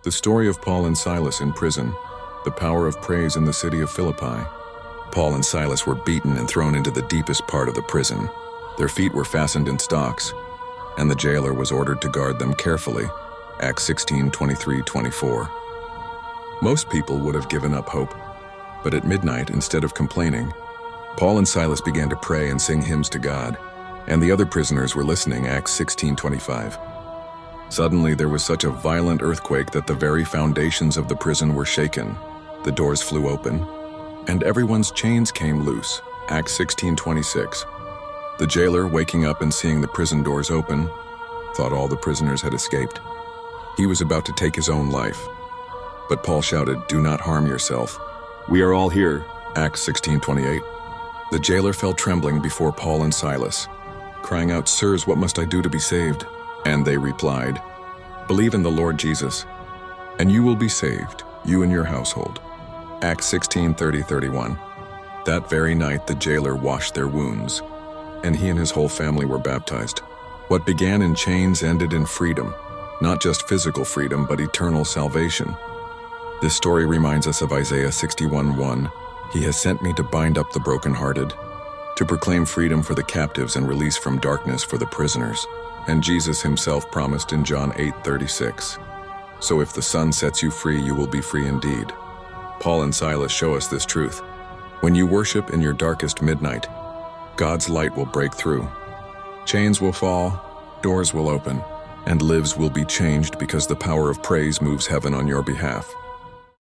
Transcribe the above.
The story of Paul and Silas in prison, the power of praise in the city of Philippi. Paul and Silas were beaten and thrown into the deepest part of the prison. Their feet were fastened in stocks, and the jailer was ordered to guard them carefully. Acts 16:23-24. Most people would have given up hope, but at midnight, instead of complaining, Paul and Silas began to pray and sing hymns to God, and the other prisoners were listening. Acts 16:25. Suddenly there was such a violent earthquake that the very foundations of the prison were shaken. The doors flew open, and everyone's chains came loose. Acts 16:26. The jailer, waking up and seeing the prison doors open, thought all the prisoners had escaped. He was about to take his own life. But Paul shouted, "Do not harm yourself. We are all here." Acts 16:28. The jailer fell trembling before Paul and Silas, crying out, "Sirs, what must I do to be saved?" And they replied, "Believe in the Lord Jesus, and you will be saved, you and your household." Acts 16:30-31. That very night the jailer washed their wounds, and he and his whole family were baptized. What began in chains ended in freedom, not just physical freedom, but eternal salvation. This story reminds us of Isaiah 61:1. He has sent me to bind up the brokenhearted, to proclaim freedom for the captives and release from darkness for the prisoners. And Jesus himself promised in John 8:36, "So if the Son sets you free, you will be free indeed." Paul and Silas show us this truth. When you worship in your darkest midnight, God's light will break through. Chains will fall, doors will open, and lives will be changed because the power of praise moves heaven on your behalf.